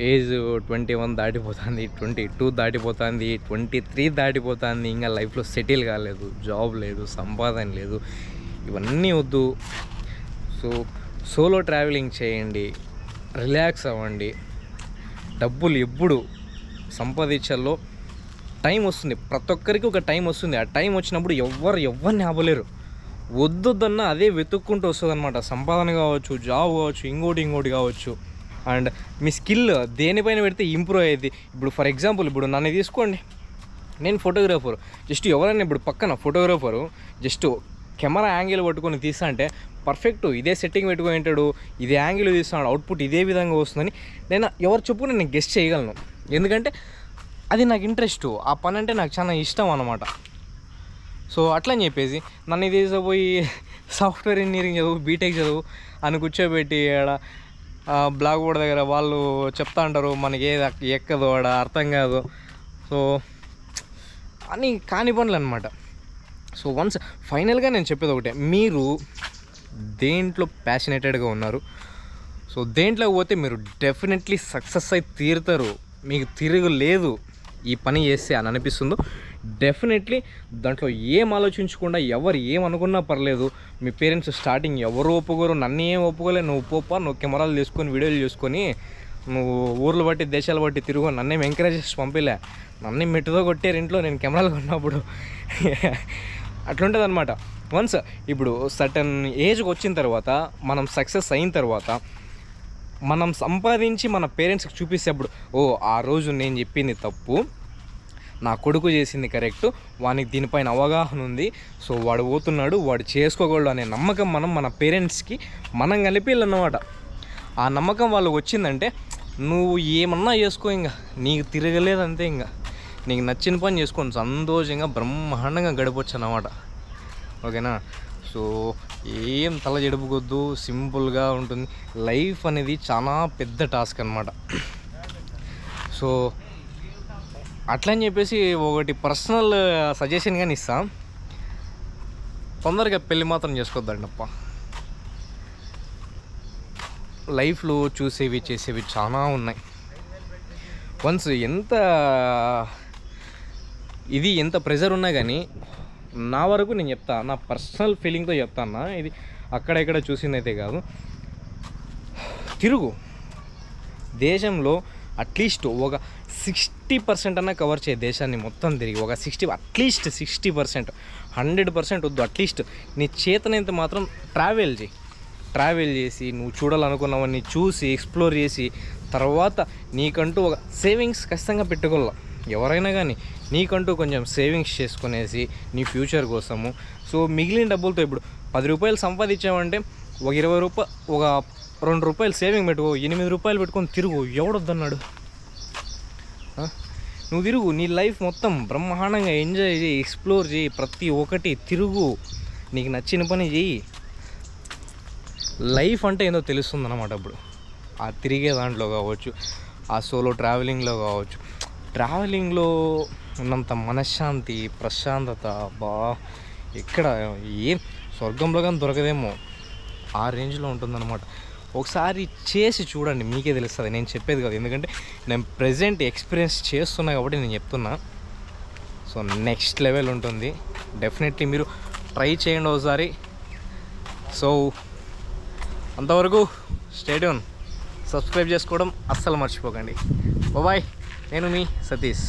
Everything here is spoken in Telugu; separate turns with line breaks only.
ఏజ్ 21 దాటిపోతుంది, 22 దాటిపోతుంది, 23 దాటిపోతుంది. ఇంకా లైఫ్లో సెటిల్ కాలేదు, జాబ్ లేదు, సంపాదన లేదు. ఇవన్నీ వద్దు. సో సోలో ట్రావెలింగ్ చేయండి, రిలాక్స్ అవ్వండి. డబ్బులు ఎప్పుడు సంపాదించాలో టైం వస్తుంది, ప్రతి ఒక్కరికి ఒక టైం వస్తుంది. ఆ టైం వచ్చినప్పుడు ఎవరిని ఆపలేరు. వద్దొద్దన్న అదే వెతుక్కుంటూ వస్తుంది అనమాట. సంపాదన కావచ్చు, జాబ్ కావచ్చు, ఇంకోటి కావచ్చు. అండ్ మీ స్కిల్ దేనిపైన పెడితే ఇంప్రూవ్ అయ్యేది. ఇప్పుడు ఫర్ ఎగ్జాంపుల్ ఇప్పుడు నన్ను తీసుకోండి, నేను ఫోటోగ్రాఫర్. జస్ట్ ఎవరైనా ఇప్పుడు పక్కన ఫోటోగ్రాఫరు జస్ట్ కెమెరా యాంగిల్ పట్టుకొని తీస్తా అంటే పర్ఫెక్ట్ ఇదే సెట్టింగ్ పెట్టుకొని ఉంటాడు, ఇదే యాంగిల్ తీస్తున్నాడు, అవుట్పుట్ ఇదే విధంగా వస్తుందని నేను ఎవరు చెప్పుకుని నేను గెస్ట్ చేయగలను. ఎందుకంటే అది నాకు ఇంట్రెస్ట్, ఆ పని అంటే నాకు చాలా ఇష్టం అన్నమాట. సో అట్లా అని చెప్పేసి నన్ను తీసుకుపోయి సాఫ్ట్వేర్ ఇంజనీరింగ్ చదువు, బీటెక్ చదువు అని కూర్చోబెట్టి ఆడ బ్లాక్ బోర్డ్ దగ్గర వాళ్ళు చెప్తా అంటారు, మనకి ఏది ఎక్కదు, ఆడ అర్థం కాదు. సో అని కాని పనులు అనమాట. సో వన్స్ ఫైనల్గా నేను చెప్పేది ఒకటే, మీరు దేంట్లో ప్యాషనేటెడ్గా ఉన్నారు, సో దేంట్లోకి పోతే మీరు డెఫినెట్లీ సక్సెస్ అయి తీరుతారు. మీకు తిరుగు లేదు ఈ పని చేస్తే అని అనిపిస్తుందో డెఫినెట్లీ దాంట్లో ఏం ఆలోచించకుండా ఎవరు ఏమనుకున్నా పర్లేదు. మీ పేరెంట్స్ స్టార్టింగ్ ఎవరు ఒప్పుకోరు, నన్ను ఏం ఒప్పుకోలే, నువ్వు పోపా, నువ్వు కెమెరాలు తీసుకొని వీడియోలు చేసుకొని నువ్వు ఊర్లు బట్టి దేశాలు బట్టి తిరుగు, నన్నేం ఎంకరేజ్ చేసి పంపిలే. నన్ను మెట్టుతో కొట్టారు ఇంట్లో నేను కెమెరాలు కొన్నప్పుడు. అట్లుంటుంది అనమాట. వన్స్ ఇప్పుడు సర్టన్ ఏజ్కి వచ్చిన తర్వాత, మనం సక్సెస్ అయిన తర్వాత, మనం సంపాదించి మన పేరెంట్స్కి చూపిస్తేప్పుడు ఓ ఆ రోజు నేను చెప్పింది తప్పు, నా కొడుకు చేసింది కరెక్ట్, వానికి దీనిపైన అవగాహన ఉంది, సో వాడు పోతున్నాడు, వాడు చేసుకోగలడు అనే నమ్మకం మన పేరెంట్స్కి మనం కలిపిల్లన్నమాట. ఆ నమ్మకం వాళ్ళకి వచ్చిందంటే నువ్వు ఏమన్నా చేసుకో, ఇంకా నీకు తిరగలేదంతే, ఇంకా నీకు నచ్చిన పని చేసుకొని సంతోషంగా బ్రహ్మాండంగా గడపచ్చు అన్నమాట. ఓకేనా? సో ఏం తల జడుపుకొద్దు, సింపుల్గా ఉంటుంది. లైఫ్ అనేది చాలా పెద్ద టాస్క్ అనమాట. సో అట్లా అని చెప్పేసి ఒకటి పర్సనల్ సజెషన్ కానీ ఇస్తా, తొందరగా పెళ్ళి మాత్రం చేసుకోవద్దండప్ప. లైఫ్లో చూసేవి చేసేవి చాలా ఉన్నాయి. వన్స్ ఎంత ప్రెజర్ ఉన్నా కానీ, నా వరకు నేను చెప్తా, నా పర్సనల్ ఫీలింగ్తో చెప్తాను, ఇది అక్కడెక్కడ చూసిందైతే కాదు. తిరుగు, దేశంలో అట్లీస్ట్ ఒక 60% అన్నా కవర్ చేయ, దేశాన్ని మొత్తం తిరిగి ఒక అట్లీస్ట్ 60%, 100% వద్దు, అట్లీస్ట్ నీ చేతనైతే మాత్రం ట్రావెల్ చేసి నువ్వు చూడాలనుకున్నవన్నీ చూసి ఎక్స్ప్లోర్ చేసి తర్వాత నీకంటూ ఒక సేవింగ్స్ ఖచ్చితంగా పెట్టుకోవాలి. ఎవరైనా కానీ నీకంటూ కొంచెం సేవింగ్స్ చేసుకునేసి నీ ఫ్యూచర్ కోసము. సో మిగిలిన డబ్బులతో ఇప్పుడు 10 రూపాయలు సంపాదించామంటే ఒక 20 రూపాయలు, ఒక 2 రూపాయలు సేవింగ్ పెట్టుకో, 8 రూపాయలు పెట్టుకొని తిరుగు, ఎవడొద్దన్నాడు? నువ్వు తిరుగు, నీ లైఫ్ మొత్తం బ్రహ్మాండంగా ఎంజాయ్ చేయి, ఎక్స్ప్లోర్ చేయి, ప్రతి ఒక్కటి తిరుగు, నీకు నచ్చిన పని చేయి. లైఫ్ అంటే ఏందో తెలుస్తుంది అన్నమాట. అప్పుడు ఆ తిరిగే దాంట్లో కావచ్చు, ఆ సోలో ట్రావెలింగ్లో కావచ్చు, ట్రావెలింగ్లో ఉన్నంత మనశ్శాంతి, ప్రశాంతత ఎక్కడ ఏం స్వర్గంలో కానీ దొరకదేమో, ఆ రేంజ్లో ఉంటుందన్నమాట. ఒకసారి చేసి చూడండి, మీకే తెలుస్తుంది, నేను చెప్పేది కాదు. ఎందుకంటే నేను ప్రెజెంట్ ఎక్స్పీరియన్స్ చేస్తున్నా కాబట్టి నేను చెప్తున్నా. సో నెక్స్ట్ లెవెల్ ఉంటుంది, డెఫినెట్లీ మీరు ట్రై చేయండి ఒకసారి. సో అంతవరకు స్టే ట్యూన్, సబ్స్క్రైబ్ చేసుకోవడం అస్సలు మర్చిపోకండి. బాయ్, నేను మీ సతీష్.